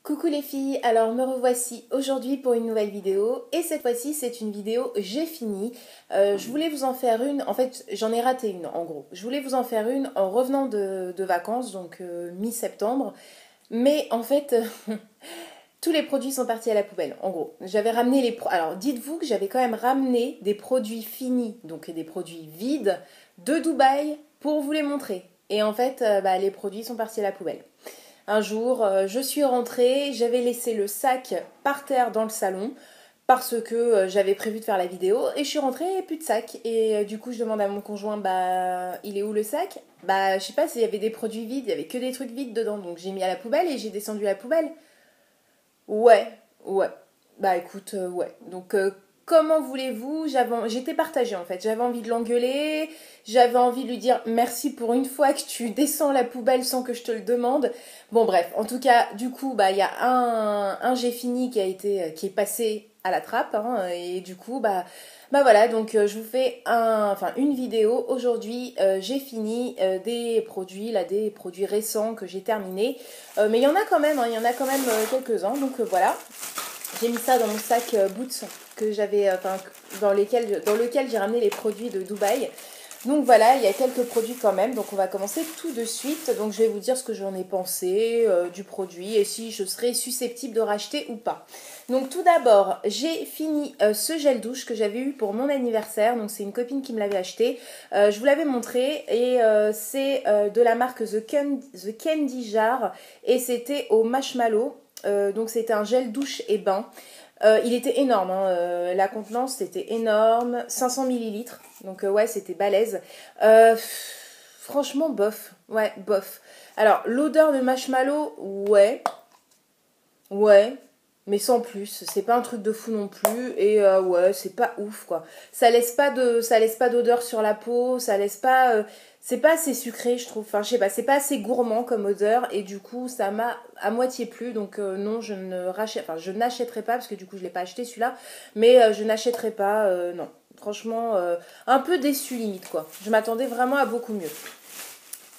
Coucou les filles, alors me revoici aujourd'hui pour une nouvelle vidéo et cette fois-ci c'est une vidéo j'ai fini. Je voulais vous en faire une, en fait j'en ai raté une en gros. Je voulais vous en faire une en revenant de vacances, donc mi-septembre, mais en fait tous les produits sont partis à la poubelle en gros. J'avais ramené alors dites-vous que j'avais quand même ramené des produits finis, donc des produits vides de Dubaï pour vous les montrer. Et en fait les produits sont partis à la poubelle. Un jour, je suis rentrée, j'avais laissé le sac par terre dans le salon parce que j'avais prévu de faire la vidéo et je suis rentrée et plus de sac. Et du coup, je demande à mon conjoint, il est où le sac? Je sais pas s'il y avait des produits vides, il y avait que des trucs vides dedans. Donc j'ai mis à la poubelle et j'ai descendu la poubelle. Ouais, ouais. Bah écoute, ouais. Donc comment voulez-vous? J'étais partagée en fait. J'avais envie de l'engueuler, j'avais envie de lui dire merci pour une fois que tu descends la poubelle sans que je te le demande. Bon bref, en tout cas, du coup, il y a un j'ai fini qui est passé à la trappe, hein, et du coup, voilà, donc je vous fais une vidéo aujourd'hui. J'ai fini des produits récents que j'ai terminés. Mais il y en a quand même, hein, il y en a quand même quelques-uns. Donc voilà, j'ai mis ça dans mon sac Boots que j'avais, dans lequel j'ai ramené les produits de Dubaï. Donc voilà, il y a quelques produits quand même. Donc on va commencer tout de suite. Donc je vais vous dire ce que j'en ai pensé du produit et si je serais susceptible de racheter ou pas. Donc tout d'abord, j'ai fini ce gel douche que j'avais eu pour mon anniversaire. Donc c'est une copine qui me l'avait acheté. Je vous l'avais montré et c'est de la marque The Candy Jar et c'était au marshmallow. Donc c'était un gel douche et bain. Il était énorme, hein, la contenance c'était énorme, 500 millilitres, donc ouais c'était balèze. Franchement bof, ouais bof. Alors l'odeur de marshmallow, ouais, mais sans plus, c'est pas un truc de fou non plus, et ouais c'est pas ouf quoi. Ça laisse pas d'odeur sur la peau, ça laisse pas, c'est pas assez sucré je trouve, enfin je sais pas, c'est pas assez gourmand comme odeur, et du coup ça m'a à moitié plu, donc non je n'achèterai pas, parce que du coup je l'ai pas acheté celui-là, mais je n'achèterai pas, non. Franchement, un peu déçu limite quoi. Je m'attendais vraiment à beaucoup mieux.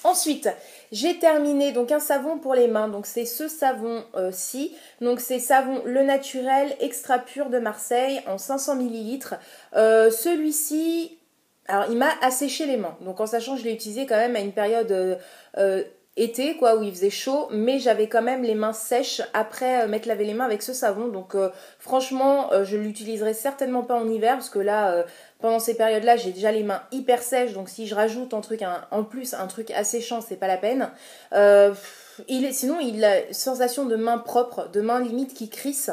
Ensuite, j'ai terminé donc un savon pour les mains. Donc c'est ce savon-ci. Donc c'est savon Le Naturel extra pur de Marseille en 500 millilitres. Celui-ci, alors il m'a asséché les mains. Donc en sachant que je l'ai utilisé quand même à une période été quoi, où il faisait chaud, mais j'avais quand même les mains sèches après m'être lavé les mains avec ce savon. Donc franchement, je l'utiliserai certainement pas en hiver parce que là pendant ces périodes-là, j'ai déjà les mains hyper sèches, donc si je rajoute en plus un truc asséchant, c'est pas la peine. Sinon, il a une sensation de main propre, de main limite qui crisse,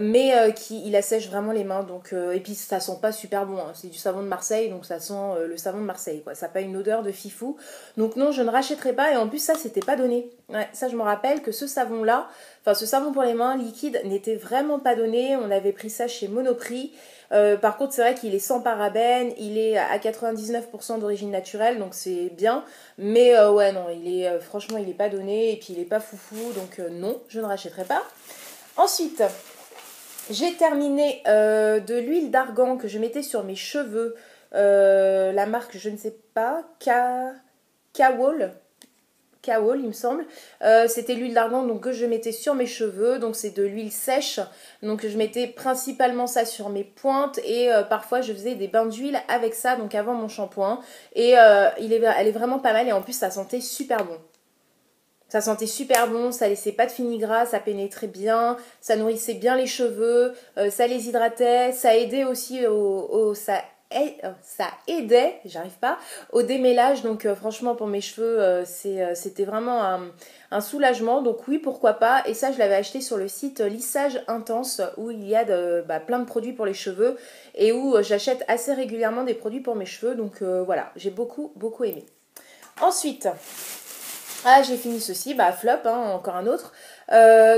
mais il assèche vraiment les mains. Donc, et puis ça sent pas super bon, hein. C'est du savon de Marseille, donc ça sent le savon de Marseille, quoi. Ça n'a pas une odeur de fifou. Donc non, je ne rachèterai pas. Et en plus, ça, c'était pas donné. Ouais, ça, je me rappelle que ce savon-là, ce savon pour les mains liquide, n'était vraiment pas donné. On avait pris ça chez Monoprix. Par contre, c'est vrai qu'il est sans parabènes, il est à 99% d'origine naturelle, donc c'est bien. Mais ouais, non, franchement, il est pas donné et puis il est pas foufou, donc non, je ne rachèterai pas. Ensuite, j'ai terminé de l'huile d'argan que je mettais sur mes cheveux. La marque, je ne sais pas, Kawol. Kawol, il me semble. C'était l'huile d'argan donc, que je mettais sur mes cheveux. Donc c'est de l'huile sèche. Donc je mettais principalement ça sur mes pointes. Et parfois je faisais des bains d'huile avec ça. Donc avant mon shampoing. Et elle est vraiment pas mal. Et en plus ça sentait super bon. Ça sentait super bon, ça laissait pas de fini gras, ça pénétrait bien, ça nourrissait bien les cheveux, ça les hydratait, ça aidait aussi ça aidait, j'arrive pas, au démêlage. Donc franchement pour mes cheveux c'était vraiment un soulagement. Donc oui, pourquoi pas. Et ça je l'avais acheté sur le site Lissage Intense où il y a plein de produits pour les cheveux et où j'achète assez régulièrement des produits pour mes cheveux. Donc voilà, j'ai beaucoup aimé. Ensuite, j'ai fini ceci, flop, hein, encore un autre.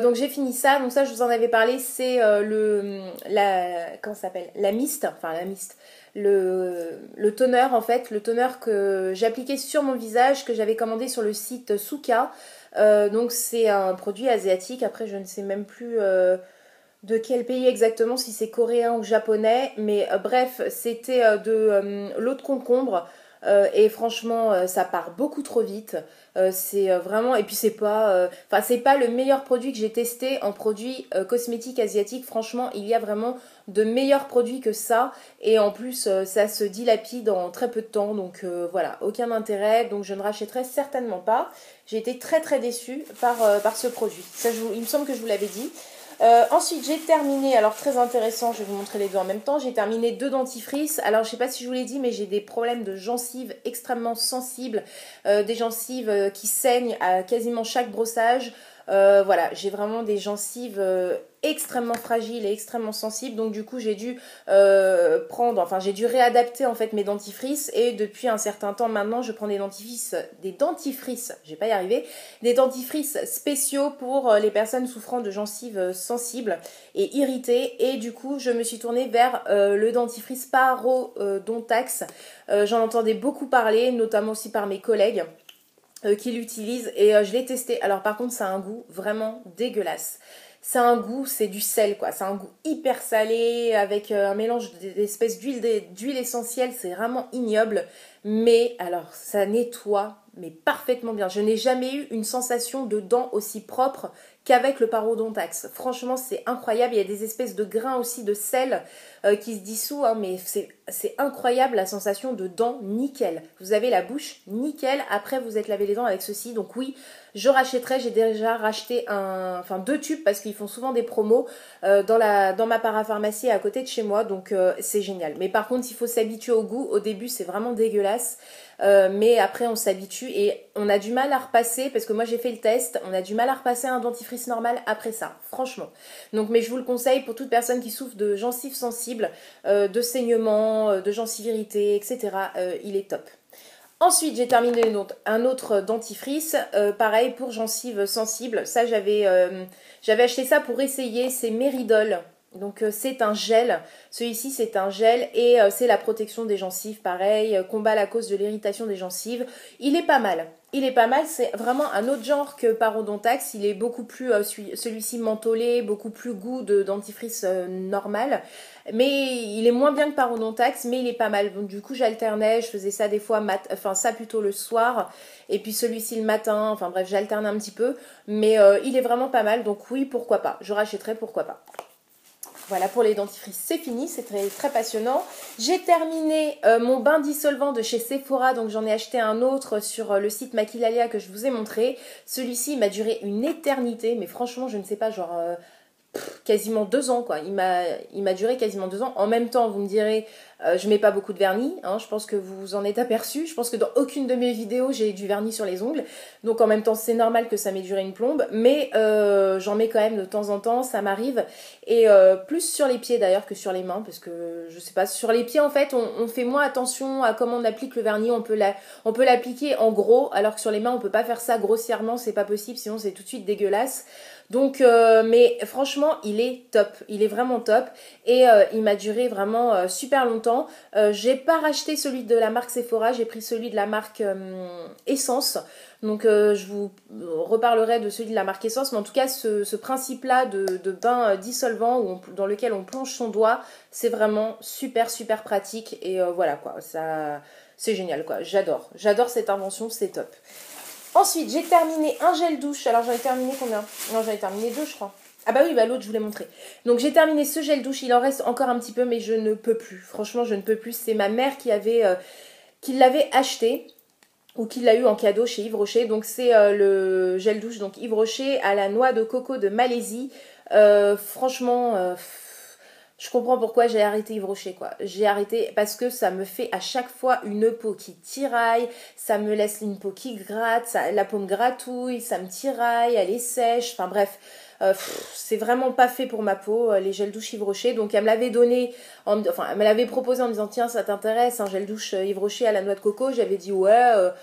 Donc j'ai fini ça, donc ça je vous en avais parlé, c'est comment ça s'appelle, la mist, le toner en fait, le toner que j'appliquais sur mon visage, que j'avais commandé sur le site Suka. Donc c'est un produit asiatique, après je ne sais même plus de quel pays exactement, si c'est coréen ou japonais, mais bref, c'était de l'eau de concombre. et franchement ça part beaucoup trop vite. C'est vraiment, et puis c'est pas c'est pas le meilleur produit que j'ai testé en produits cosmétiques asiatiques. Franchement, il y a vraiment de meilleurs produits que ça, et en plus ça se dilapide en très peu de temps, donc voilà, aucun intérêt, donc je ne rachèterai certainement pas. J'ai été très très déçue par ce produit, ça, il me semble que je vous l'avais dit. Ensuite j'ai terminé, alors très intéressant, je vais vous montrer les deux en même temps, j'ai terminé 2 dentifrices. Alors je sais pas si je vous l'ai dit, mais j'ai des problèmes de gencives extrêmement sensibles, des gencives qui saignent à quasiment chaque brossage. Voilà, j'ai vraiment des gencives extrêmement fragiles et extrêmement sensibles, donc du coup j'ai dû j'ai dû réadapter en fait mes dentifrices, et depuis un certain temps maintenant je prends des dentifrices, je vais pas y arriver, des dentifrices spéciaux pour les personnes souffrant de gencives sensibles et irritées, et du coup je me suis tournée vers le dentifrice Parodontax. J'en entendais beaucoup parler, notamment aussi par mes collègues qui l'utilisent, et je l'ai testé. Alors par contre ça a un goût vraiment dégueulasse. C'est un goût, c'est du sel quoi, c'est un goût hyper salé avec un mélange d'espèces d'huile essentielle, c'est vraiment ignoble, mais alors ça nettoie mais parfaitement bien. Je n'ai jamais eu une sensation de dents aussi propre qu'avec le Parodontax. Franchement, c'est incroyable. Il y a des espèces de grains aussi de sel qui se dissout, hein, mais c'est incroyable la sensation de dents nickel. Vous avez la bouche nickel, après vous êtes lavé les dents avec ceci. Donc oui, je rachèterai. J'ai déjà racheté 2 tubes parce qu'ils font souvent des promos dans ma parapharmacie à côté de chez moi. Donc c'est génial. Mais par contre, il faut s'habituer au goût. Au début, c'est vraiment dégueulasse. Mais après on s'habitue, et on a du mal à repasser, parce que moi j'ai fait le test, on a du mal à repasser un dentifrice normal après ça, franchement. Donc mais je vous le conseille pour toute personne qui souffre de gencives sensibles, de saignements, de gencives irritées, etc. Il est top. Ensuite, j'ai terminé un autre dentifrice, pareil pour gencives sensibles. Ça, j'avais acheté ça pour essayer, c'est Meridol. Donc c'est un gel, celui-ci c'est un gel, et c'est la protection des gencives, pareil, combat la cause de l'irritation des gencives. Il est pas mal, c'est vraiment un autre genre que Parodontax, il est beaucoup plus, celui-ci mentholé, beaucoup plus goût de dentifrice normal, mais il est moins bien que Parodontax, mais il est pas mal. Donc du coup j'alternais, je faisais ça des fois, ça plutôt le soir, et puis celui-ci le matin, enfin bref j'alternais un petit peu, mais il est vraiment pas mal, donc oui, pourquoi pas, je rachèterai, pourquoi pas. Voilà, pour les dentifrices, c'est fini, c'est très, très passionnant. J'ai terminé mon bain dissolvant de chez Sephora, donc j'en ai acheté un autre sur le site Maquilalia que je vous ai montré. Celui-ci, il m'a duré une éternité, mais franchement, je ne sais pas, genre quasiment 2 ans quoi. Il m'a duré quasiment 2 ans. En même temps, vous me direz, je mets pas beaucoup de vernis, hein, je pense que vous vous en êtes aperçu. Je pense que dans aucune de mes vidéos j'ai du vernis sur les ongles, donc en même temps c'est normal que ça m'ait duré une plombe, mais j'en mets quand même de temps en temps, ça m'arrive, et plus sur les pieds d'ailleurs que sur les mains, parce que je sais pas, sur les pieds en fait on fait moins attention à comment on applique le vernis, on peut l'appliquer en gros, alors que sur les mains on peut pas faire ça grossièrement, c'est pas possible, sinon c'est tout de suite dégueulasse. Donc, mais franchement, il est top, il est vraiment top, et il m'a duré vraiment super longtemps. J'ai pas racheté celui de la marque Sephora, j'ai pris celui de la marque Essence. Donc, je vous reparlerai de celui de la marque Essence, mais en tout cas, ce principe-là de bain dissolvant dans lequel on plonge son doigt, c'est vraiment super super pratique, et voilà quoi, ça, c'est génial quoi, j'adore cette invention, c'est top. Ensuite, j'ai terminé un gel douche. Alors, j'en ai terminé combien? Non, j'en ai terminé 2, je crois. Ah bah oui, bah l'autre, je vous l'ai montré. Donc, j'ai terminé ce gel douche. Il en reste encore un petit peu, mais je ne peux plus. Franchement, je ne peux plus. C'est ma mère qui l'avait acheté, ou qui l'a eu en cadeau chez Yves Rocher. Donc, c'est le gel douche, donc Yves Rocher à la noix de coco de Malaisie. Franchement... je comprends pourquoi j'ai arrêté Yves Rocher quoi. J'ai arrêté parce que ça me fait à chaque fois une peau qui tiraille, ça me laisse une peau qui gratte, la peau me gratouille, ça me tiraille, elle est sèche, enfin bref. C'est vraiment pas fait pour ma peau, les gels douche Yves Rocher. Donc elle me l'avait donné, elle me l'avait proposé en me disant tiens ça t'intéresse, un gel douche Yves Rocher à la noix de coco. J'avais dit ouais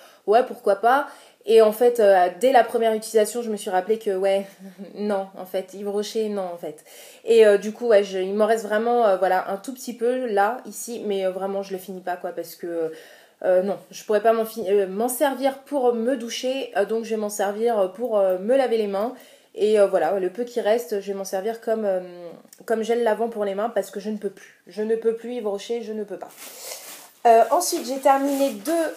pourquoi pas. Et en fait, dès la première utilisation, je me suis rappelé que ouais, non, en fait, Yves Rocher, non, en fait. Et du coup, ouais, il m'en reste vraiment, voilà, un tout petit peu là, ici, mais vraiment, je le finis pas, quoi, parce que non, je pourrais pas m'en servir pour me doucher, donc je vais m'en servir pour me laver les mains. Et voilà, le peu qui reste, je vais m'en servir comme gel lavant pour les mains, parce que je ne peux plus. Je ne peux plus, Yves Rocher, je ne peux pas. Ensuite, j'ai terminé deux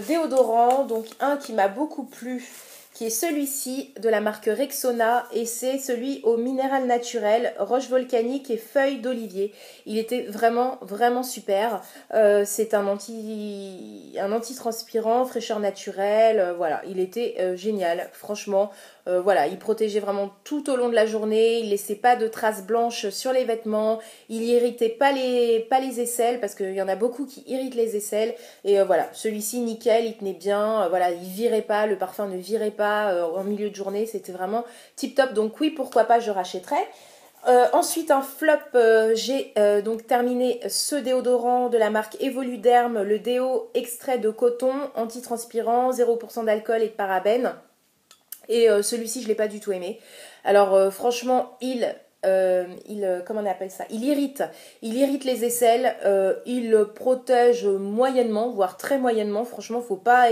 déodorants. Donc, un qui m'a beaucoup plu, qui est celui-ci de la marque Rexona. Et c'est celui au minéral naturel, roche volcanique et feuilles d'olivier. Il était vraiment, vraiment super. C'est un antitranspirant, fraîcheur naturelle. Voilà, il était génial. Franchement, voilà, il protégeait vraiment tout au long de la journée. Il laissait pas de traces blanches sur les vêtements. Il irritait pas les aisselles parce qu'il y en a beaucoup qui irritent les aisselles. Et voilà, celui-ci nickel, il tenait bien. Voilà, il virait pas, le parfum ne virait pas en milieu de journée. C'était vraiment tip top. Donc oui, pourquoi pas, je rachèterais. Ensuite, un flop, j'ai donc terminé ce déodorant de la marque Evoluderm, le déo extrait de coton, antitranspirant, 0% d'alcool et de parabènes. Et celui-ci, je ne l'ai pas du tout aimé. Alors franchement, comment on appelle ça? Il irrite les aisselles, il protège moyennement, voire très moyennement. Franchement, faut pas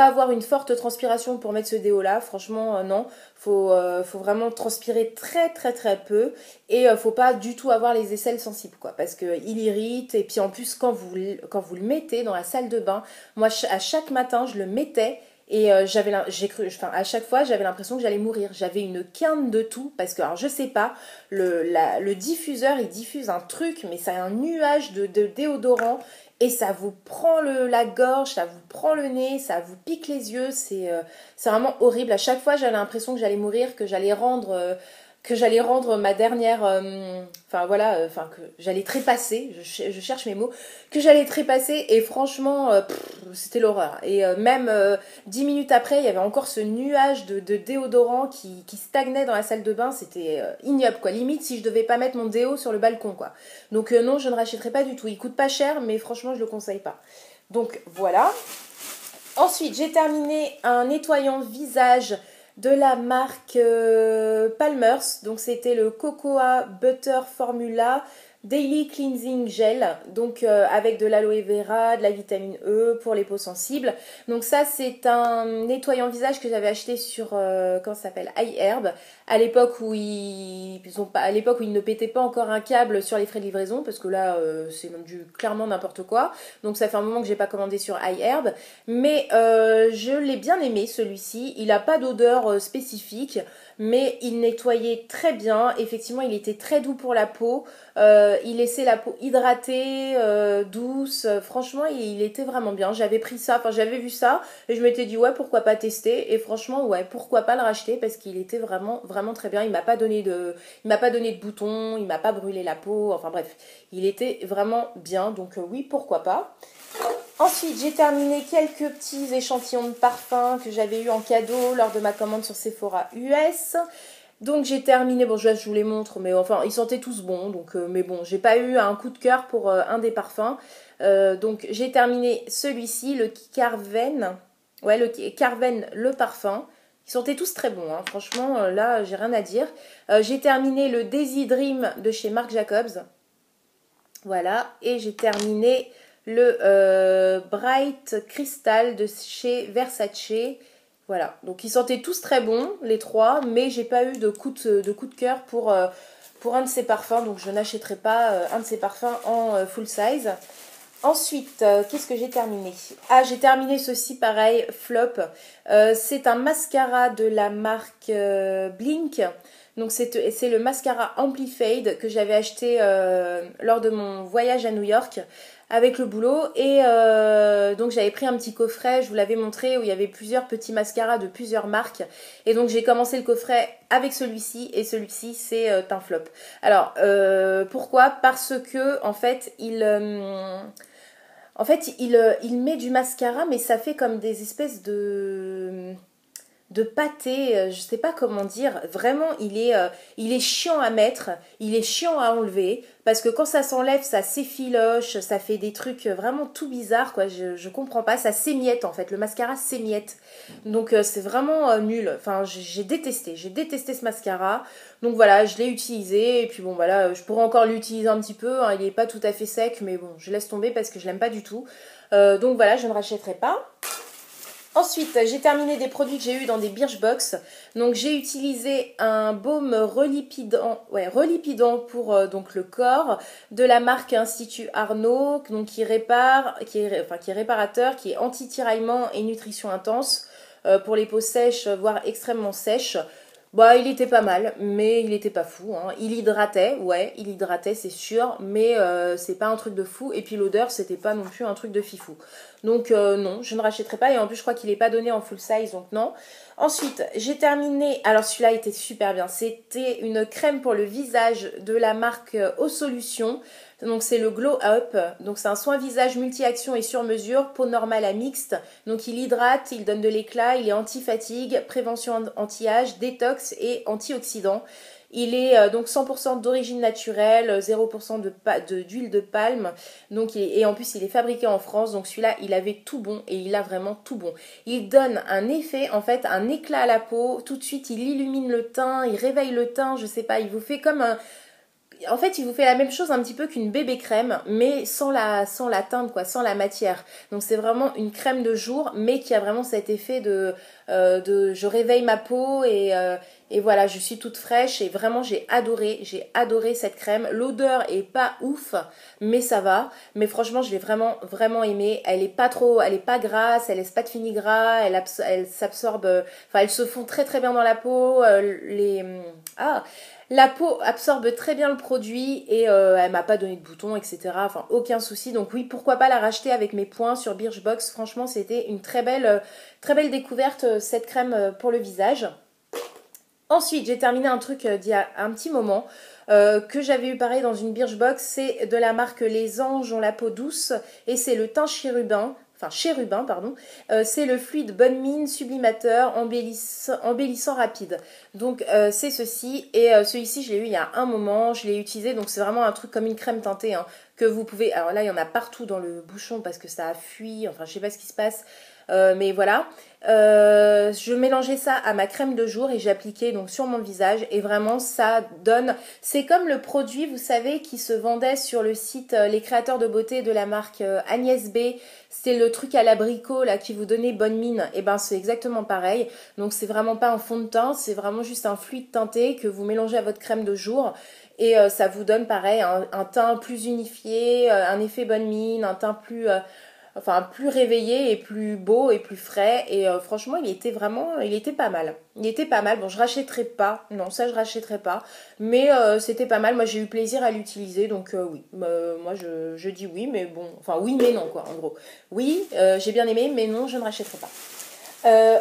avoir une forte transpiration pour mettre ce déo là. Franchement, non. Faut vraiment transpirer très très très peu et faut pas du tout avoir les aisselles sensibles quoi, parce que il irrite et puis en plus quand vous le mettez dans la salle de bain, moi à chaque matin je le mettais. Et à chaque fois, j'avais l'impression que j'allais mourir. J'avais une quinte de tout parce que, alors je sais pas, le diffuseur il diffuse un truc, mais c'est un nuage de déodorant et ça vous prend la gorge, ça vous prend le nez, ça vous pique les yeux. C'est vraiment horrible. À chaque fois, j'avais l'impression que j'allais mourir, que j'allais rendre ma dernière, que j'allais trépasser, je cherche mes mots, que j'allais trépasser et franchement, c'était l'horreur. Et même 10 minutes après, il y avait encore ce nuage de déodorant qui stagnait dans la salle de bain, c'était ignoble quoi, limite si je devais pas mettre mon déo sur le balcon quoi. Donc non, je ne rachèterai pas du tout, il coûte pas cher, mais franchement je le conseille pas. Donc voilà. Ensuite, j'ai terminé un nettoyant visage de la marque Palmer's. Donc, c'était le Cocoa Butter Formula Daily Cleansing Gel. Donc, avec de l'aloe vera, de la vitamine E pour les peaux sensibles. Donc, ça, c'est un nettoyant visage que j'avais acheté sur, comment ça s'appelle, iHerb. À l'époque où à l'époque où ils ne pétaient pas encore un câble sur les frais de livraison. Parce que là, c'est clairement n'importe quoi. Donc, ça fait un moment que j'ai pas commandé sur iHerb. Mais je l'ai bien aimé celui-ci. Il n'a pas d'odeur spécifique, mais il nettoyait très bien. Effectivement, il était très doux pour la peau. Il laissait la peau hydratée, douce. Franchement, il était vraiment bien. J'avais pris ça, enfin j'avais vu ça et je m'étais dit ouais pourquoi pas tester. Et franchement ouais pourquoi pas le racheter parce qu'il était vraiment vraiment très bien. Il m'a pas donné de boutons, il m'a pas brûlé la peau. Enfin bref, il était vraiment bien. Donc oui pourquoi pas. Ensuite, j'ai terminé quelques petits échantillons de parfums que j'avais eu en cadeau lors de ma commande sur Sephora US. Donc j'ai terminé, bon je vous les montre, mais enfin ils sentaient tous bons, donc mais bon, j'ai pas eu un coup de cœur pour un des parfums. Donc j'ai terminé celui-ci, le Carven, ouais le Carven le parfum. Ils sentaient tous très bons, hein. Franchement là j'ai rien à dire. J'ai terminé le Daisy Dream de chez Marc Jacobs. Voilà, et j'ai terminé le Bright Crystal de chez Versace. Voilà, donc ils sentaient tous très bons, les trois, mais j'ai pas eu de coup de cœur pour un de ces parfums, donc je n'achèterai pas un de ces parfums en full size. Ensuite, qu'est-ce que j'ai terminé? Ah, j'ai terminé ceci, pareil, flop. C'est un mascara de la marque Blink. Donc c'est le mascara Amplifade que j'avais acheté lors de mon voyage à New York avec le boulot. Et donc j'avais pris un petit coffret, je vous l'avais montré, où il y avait plusieurs petits mascaras de plusieurs marques. Et donc j'ai commencé le coffret avec celui-ci, et celui-ci c'est un flop. Alors, pourquoi? Parce que en fait, il met du mascara, mais ça fait comme des espèces de pâté, je sais pas comment dire. Vraiment, il est chiant à mettre, il est chiant à enlever, parce que quand ça s'enlève, ça s'effiloche, ça fait des trucs vraiment tout bizarres, quoi. Je comprends pas, ça s'émiette en fait, le mascara s'émiette. Donc c'est vraiment nul. Enfin, j'ai détesté ce mascara. Donc voilà, je l'ai utilisé, et puis bon voilà, je pourrais encore l'utiliser un petit peu, hein. Il est pas tout à fait sec, mais bon, je laisse tomber parce que je l'aime pas du tout. Donc voilà, je ne rachèterai pas. Ensuite, j'ai terminé des produits que j'ai eu dans des Birchbox. Donc, j'ai utilisé un baume relipidant pour donc le corps de la marque Institut Arnaud, donc qui répare, qui est réparateur, qui est anti-tiraillement et nutrition intense pour les peaux sèches, voire extrêmement sèches. Bah, il était pas mal, mais il était pas fou, hein. Il hydratait, ouais, il hydratait, c'est sûr, mais c'est pas un truc de fou. Et puis l'odeur, c'était pas non plus un truc de fifou. Donc non, je ne rachèterai pas. Et en plus, je crois qu'il est pas donné en full size, donc non. Ensuite, j'ai terminé. Alors celui-là était super bien. C'était une crème pour le visage de la marque Eau Solution. Donc c'est le Glow Up. Donc c'est un soin visage multi-action et sur mesure, peau normale à mixte. Donc il hydrate, il donne de l'éclat, il est anti-fatigue, prévention anti-âge, détox et antioxydant. Il est donc 100% d'origine naturelle, 0% d'huile de palme. Donc et en plus il est fabriqué en France. Donc celui-là il avait tout bon et il a vraiment tout bon. Il donne un effet, en fait un éclat à la peau. Tout de suite il illumine le teint, il réveille le teint, je sais pas, il vous fait comme un... En fait, il vous fait la même chose un petit peu qu'une bébé crème, mais sans la teinte, quoi, sans la matière. Donc c'est vraiment une crème de jour, mais qui a vraiment cet effet de je réveille ma peau et voilà, je suis toute fraîche et vraiment j'ai adoré cette crème. L'odeur est pas ouf, mais ça va. Mais franchement, je l'ai vraiment aimée. Elle est pas grasse, elle laisse pas de fini gras, elle s'absorbe, enfin elle se fond très bien dans la peau. La peau absorbe très bien le produit et elle m'a pas donné de boutons, etc. Enfin, aucun souci. Donc oui, pourquoi pas la racheter avec mes points sur Birchbox. Franchement, c'était une très belle découverte, cette crème pour le visage. Ensuite, j'ai terminé un truc d'il y a un petit moment que j'avais eu pareil dans une Birchbox. C'est de la marque Les Anges ont la peau douce et c'est le teint chérubin, pardon. C'est le fluide bonne mine sublimateur embellissant rapide. Donc c'est ceci et celui-ci je l'ai eu il y a un moment, je l'ai utilisé donc c'est vraiment un truc comme une crème teintée hein, que vous pouvez. Alors là il y en a partout dans le bouchon parce que ça a fui, enfin je sais pas ce qui se passe. Mais voilà, je mélangeais ça à ma crème de jour et j'appliquais donc sur mon visage et vraiment ça donne, c'est comme le produit vous savez qui se vendait sur le site les créateurs de beauté de la marque Agnès B, c'est le truc à l'abricot là qui vous donnait bonne mine, et ben c'est exactement pareil, donc c'est vraiment pas un fond de teint, c'est vraiment juste un fluide teinté que vous mélangez à votre crème de jour. Et ça vous donne pareil un teint plus unifié, un effet bonne mine, un teint plus réveillé et plus beau et plus frais et franchement il était pas mal, bon je rachèterai pas, non ça je rachèterai pas, mais c'était pas mal, moi j'ai eu plaisir à l'utiliser donc oui, moi je dis oui mais bon, enfin oui mais non quoi en gros, oui j'ai bien aimé mais non je ne rachèterai pas.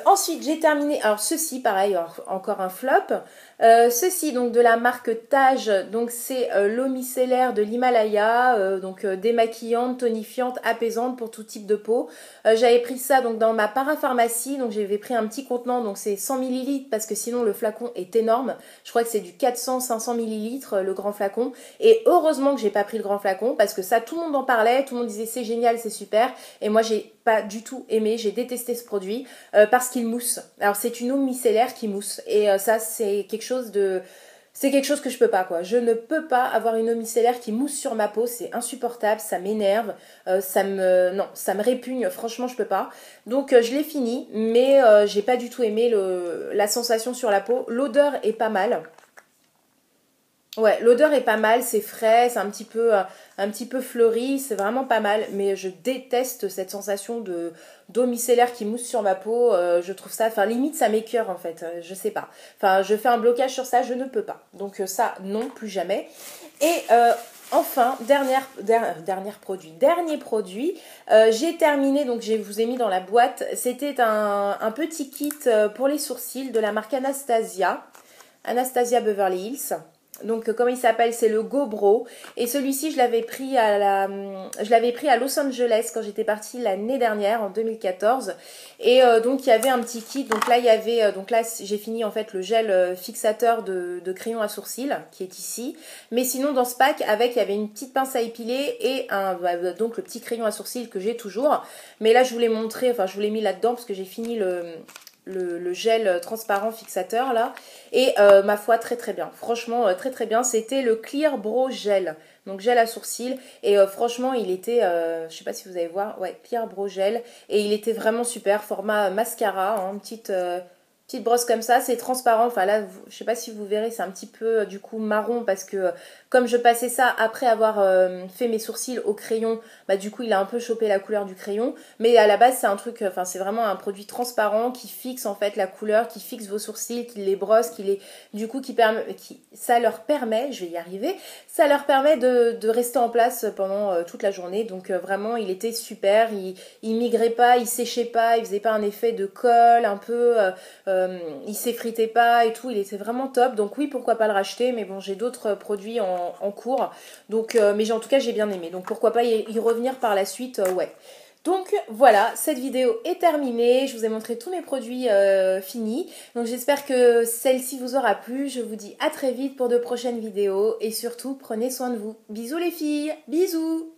Ensuite j'ai terminé, alors ceci pareil encore un flop, ceci donc de la marque Tage, donc c'est l'eau micellaire de l'Himalaya, donc démaquillante, tonifiante, apaisante pour tout type de peau. J'avais pris ça donc dans ma parapharmacie, donc j'avais pris un petit contenant, donc c'est 100 ml parce que sinon le flacon est énorme, je crois que c'est du 400-500 ml le grand flacon, et heureusement que j'ai pas pris le grand flacon parce que ça tout le monde en parlait, tout le monde disait c'est génial, c'est super, et moi j'ai pas du tout aimé, j'ai détesté ce produit parce qu'il mousse. Alors c'est une eau micellaire qui mousse et ça c'est quelque chose que je peux pas quoi. Je ne peux pas avoir une eau micellaire qui mousse sur ma peau, c'est insupportable, ça m'énerve, ça me répugne, franchement je peux pas. Donc je l'ai fini, mais j'ai pas du tout aimé la sensation sur la peau. L'odeur est pas mal. Ouais, l'odeur est pas mal, c'est frais, c'est un petit peu fleuri, c'est vraiment pas mal, mais je déteste cette sensation d'eau micellaire qui mousse sur ma peau, je trouve ça, enfin limite ça m'écœure en fait, je sais pas. Enfin, je fais un blocage sur ça, je ne peux pas. Donc ça, non, plus jamais. Et enfin, dernier produit, j'ai terminé, donc je vous ai mis dans la boîte, c'était un petit kit pour les sourcils de la marque Anastasia Beverly Hills. Donc comment il s'appelle, c'est le GoBro et celui-ci je l'avais pris à Los Angeles quand j'étais partie l'année dernière en 2014 et donc il y avait un petit kit, donc là il y avait j'ai fini en fait le gel fixateur de crayon à sourcils qui est ici, mais sinon dans ce pack il y avait une petite pince à épiler et donc le petit crayon à sourcils que j'ai toujours, mais là je vous l'ai montré, enfin je vous l'ai mis là-dedans parce que j'ai fini le gel transparent fixateur là. Et ma foi, très très bien. Franchement, très très bien. C'était le Clear Brow Gel. Donc gel à sourcils. Et franchement, il était, je sais pas si vous allez voir, ouais, Clear Brow Gel. Et il était vraiment super. Format mascara, hein, petite brosse comme ça, c'est transparent. Enfin là, je sais pas si vous verrez, c'est un petit peu du coup marron parce que comme je passais ça après avoir fait mes sourcils au crayon, bah du coup il a un peu chopé la couleur du crayon. Mais à la base c'est un truc, enfin c'est vraiment un produit transparent qui fixe en fait la couleur, qui fixe vos sourcils, qui les brosse, du coup ça leur permet, je vais y arriver, ça leur permet de rester en place pendant toute la journée. Donc vraiment il était super, il migrait pas, il séchait pas, il faisait pas un effet de colle un peu. Il s'effritait pas et tout, il était vraiment top. Donc oui, pourquoi pas le racheter, mais bon, j'ai d'autres produits en cours. Donc, mais en tout cas, j'ai bien aimé. Donc pourquoi pas y revenir par la suite, ouais. Donc voilà, cette vidéo est terminée. Je vous ai montré tous mes produits finis. Donc j'espère que celle-ci vous aura plu. Je vous dis à très vite pour de prochaines vidéos. Et surtout, prenez soin de vous. Bisous les filles, bisous!